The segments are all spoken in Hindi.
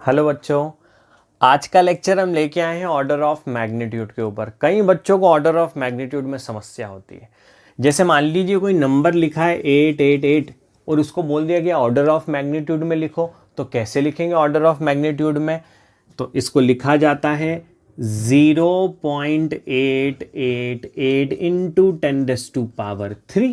हेलो बच्चों, आज का लेक्चर हम लेके आए हैं ऑर्डर ऑफ मैग्नीट्यूड के ऊपर। कई बच्चों को ऑर्डर ऑफ मैग्नीट्यूड में समस्या होती है। जैसे मान लीजिए कोई नंबर लिखा है 888 और उसको बोल दिया गया ऑर्डर ऑफ मैग्नीट्यूड में लिखो, तो कैसे लिखेंगे ऑर्डर ऑफ मैग्नीट्यूड में? तो इसको लिखा जाता है 0.888 इंटू 10⁻³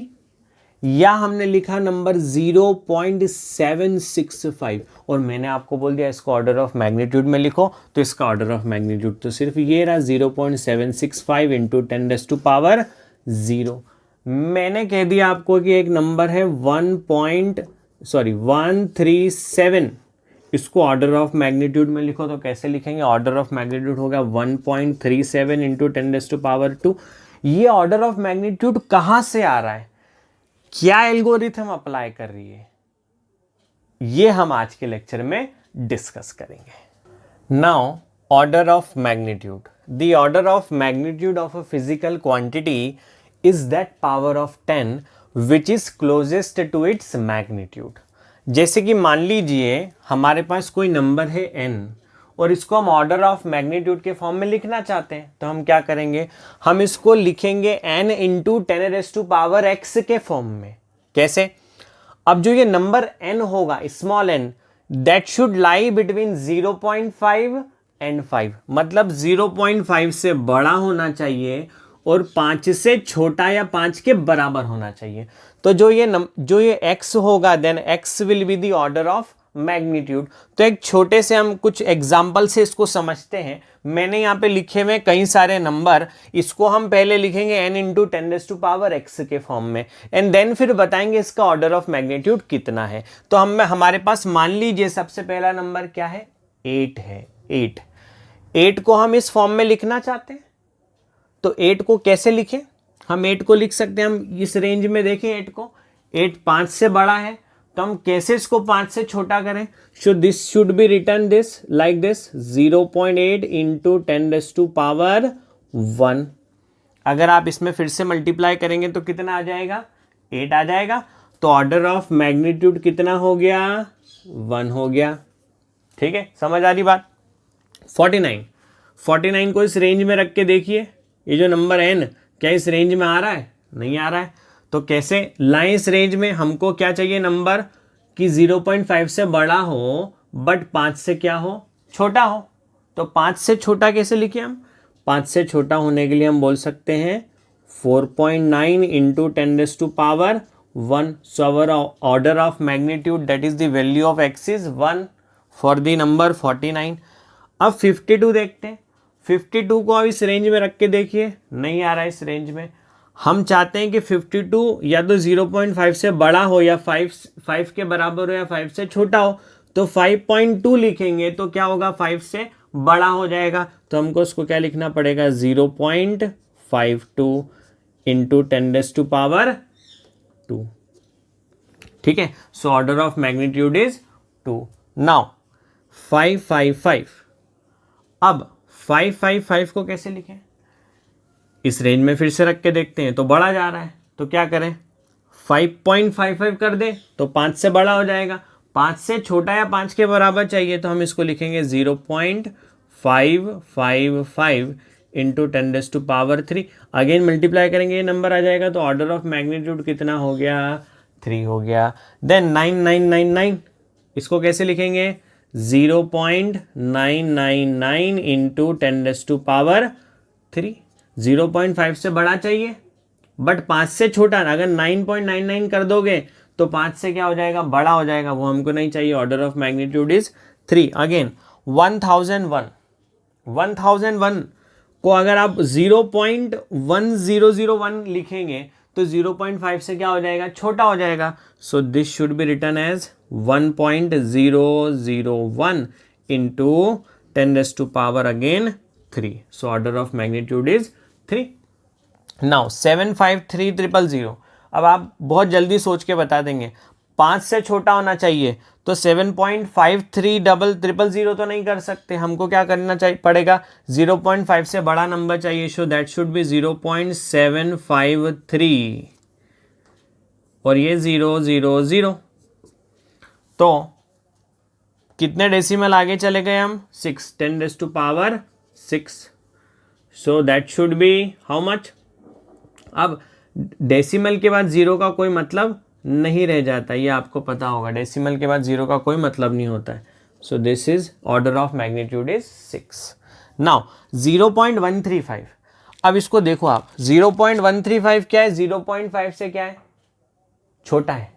या हमने लिखा नंबर 0.765 और मैंने आपको बोल दिया इसको ऑर्डर ऑफ मैग्नीट्यूड में लिखो, तो इसका ऑर्डर ऑफ मैग्नीट्यूड तो सिर्फ ये रहा 0.765 इंटू 10⁻0। मैंने कह दिया आपको कि एक नंबर है 137, इसको ऑर्डर ऑफ मैग्नीट्यूड में लिखो, तो कैसे लिखेंगे? ऑर्डर ऑफ मैग्नीट्यूड होगा 1.37 इंटू 10⁻²। ये ऑर्डर ऑफ मैग्नीट्यूड कहां से आ रहा है, क्या एल्गोरिथम अप्लाई कर रही है, ये हम आज के लेक्चर में डिस्कस करेंगे। Now order of magnitude, the order of magnitude of a physical quantity is that power of 10 which is closest to its magnitude. जैसे कि मान लीजिए हमारे पास कोई नंबर है n और इसको हम ऑर्डर ऑफ मैग्नीट्यूड के फॉर्म में लिखना चाहते हैं, तो हम क्या करेंगे? हम इसको लिखेंगे n इंटू 10⁻x के फॉर्म में। कैसे? अब जो ये नंबर n होगा, small n, that should lie between 0.5 and 5, मतलब 0.5 से बड़ा होना चाहिए और 5 से छोटा या 5 के बराबर होना चाहिए। तो जो ये x होगा, then x will be the order of magnitude. तो एक छोटे से हम कुछ एग्जाम्पल से इसको समझते हैं। मैंने यहाँ पे लिखे हुए कई सारे नंबर, इसको हम पहले लिखेंगे n इंटू 10⁻x के फॉर्म में एंड देन फिर बताएंगे इसका ऑर्डर ऑफ मैग्नीट्यूड कितना है। तो हमारे पास मान लीजिए सबसे पहला नंबर क्या है? 8 है। 8 को हम इस फॉर्म में लिखना चाहते हैं, तो 8 को कैसे लिखें? हम 8 को लिख सकते हैं, हम इस रेंज में देखें 8 को, 8 5 से बड़ा है, तो हम कैसे इसको 5 से छोटा करें? This should be return this like this 0.8 into 10⁻1। अगर आप इसमें फिर से मल्टीप्लाई करेंगे तो कितना आ जाएगा? 8 आ जाएगा। तो ऑर्डर ऑफ मैग्नीट्यूड कितना हो गया? 1 हो गया। ठीक है, समझ आ रही बात? 49 को इस रेंज में रख के देखिए, ये जो नंबर n क्या इस रेंज में आ रहा है? नहीं आ रहा है। तो कैसे लाएं इस रेंज में? हमको क्या चाहिए नंबर कि 0.5 से बड़ा हो बट 5 से क्या हो? छोटा हो। तो 5 से छोटा कैसे लिखे हम? 5 से छोटा होने के लिए हम बोल सकते हैं 4.9 into 10⁻1। So our order of magnitude that is the value of x is 1 for the number 49। अब 52 देखते हैं। 52 को अब इस रेंज में रख के देखिए, नहीं आ रहा है इस रेंज में। हम चाहते हैं कि 52 या तो 0.5 से बड़ा हो या 5 के बराबर हो या 5 से छोटा हो, तो 5.2 लिखेंगे तो क्या होगा? 5 से बड़ा हो जाएगा। तो हमको उसको क्या लिखना पड़ेगा? 0.52 इंटू 10⁻2। ठीक है, सो order of magnitude is 2। Now 555, अब 555 को कैसे लिखें? इस रेंज में फिर से रख के देखते हैं, तो बड़ा जा रहा है, तो क्या करें? 5.55 कर दे तो 5 से बड़ा हो जाएगा। 5 से छोटा या 5 के बराबर चाहिए, तो हम इसको लिखेंगे 0.555 इंटू 10⁻3। अगेन मल्टीप्लाई करेंगे, ये नंबर आ जाएगा। तो ऑर्डर ऑफ मैग्नीट्यूड कितना हो गया? 3 हो गया। देन 9999, इसको कैसे लिखेंगे? 0.999 इंटू 10⁻3। 0.5 से बड़ा चाहिए बट 5 से छोटा। अगर 9.99 कर दोगे तो 5 से क्या हो जाएगा? बड़ा हो जाएगा, वो हमको नहीं चाहिए। Order of magnitude is 3। Again 1001 को अगर आप 0.1001 लिखेंगे तो 0.5 से क्या हो जाएगा? छोटा हो जाएगा। So this should be return as 1.001 into 10⁻3। So order of magnitude is 3। Now 753,000, अब आप बहुत जल्दी सोच के बता देंगे। 5 से छोटा होना चाहिए, तो 753,000 तो नहीं कर सकते। हमको क्या करना पड़ेगा? 0.5 से बड़ा नंबर चाहिए, सो दैट शुड बी 0.753 और ये 000। तो कितने डेसिमल आगे चले गए हम? 6, 10⁻6. So that should be how much? अब डेसिमल के बाद जीरो का कोई मतलब नहीं रह जाता, ये आपको पता होगा, डेसिमल के बाद जीरो का कोई मतलब नहीं होता है. So this is order of magnitude is 6. Now 0.135. अब इसको देखो आप, 0.135 क्या है? 0.5 से क्या है? छोटा है,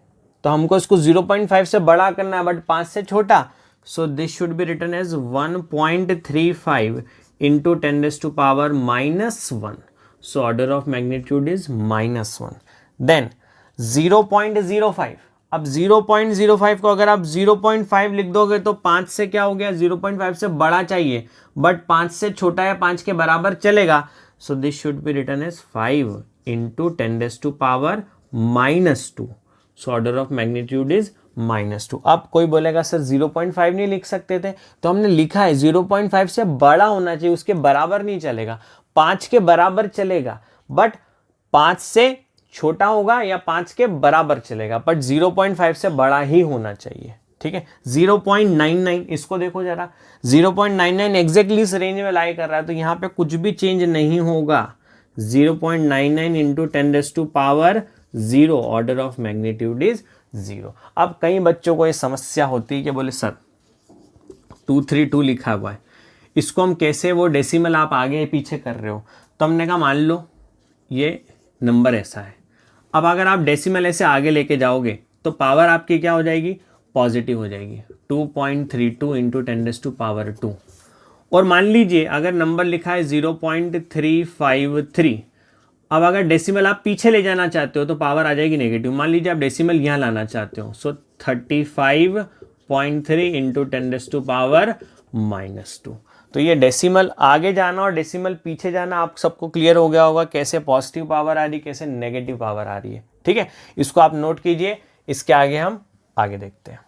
तो हमको इसको 0.5 से बड़ा करना है, बट 5 से छोटा. So this should be written as 1.35 into 10⁻⁻1. So order of magnitude is -1. Then 0.05. अब 0.05 को अगर आप 0.5 लिख दोगे तो 5 से क्या हो गया? 0.5 से बड़ा चाहिए, बट 5 से छोटा या 5 के बराबर चलेगा. So this should be written as 5 into 10⁻². So order of magnitude is -2. अब कोई बोलेगा सर 0.5 नहीं लिख सकते थे, तो हमने लिखा है 0.5 से बड़ा होना चाहिए, उसके बराबर नहीं चलेगा. 5 के बराबर चलेगा, बट 5 से छोटा होगा या 5 के बराबर चलेगा, बट 0.5 से बड़ा ही होना चाहिए. ठीक है. 0.99, इसको देखो जरा, 0.99 एग्जैक्टली इस रेंज में लाई कर रहा है, तो यहाँ पे कुछ भी चेंज नहीं होगा. 0.99 into 10⁻0, order of magnitude is 0. अब कई बच्चों को ये समस्या होती है कि बोले सर 232 लिखा हुआ है, इसको हम कैसे, वो डेसिमल आप आगे पीछे कर रहे हो. तो हमने कहा मान लो ये नंबर ऐसा है, अब अगर आप डेसिमल ऐसे आगे लेके जाओगे तो पावर आपकी क्या हो जाएगी? पॉजिटिव हो जाएगी. 2.32 इंटू 10⁻². और मान लीजिए अगर नंबर लिखा है 0.353, अब अगर डेसिमल आप पीछे ले जाना चाहते हो तो पावर आ जाएगी नेगेटिव. मान लीजिए आप डेसिमल यहाँ लाना चाहते हो, सो 35.3 इंटू 10⁻⁻². तो ये डेसिमल आगे जाना और डेसिमल पीछे जाना आप सबको क्लियर हो गया होगा, कैसे पॉजिटिव पावर आ रही, कैसे नेगेटिव पावर आ रही है. ठीक है, इसको आप नोट कीजिए, इसके आगे हम आगे देखते हैं.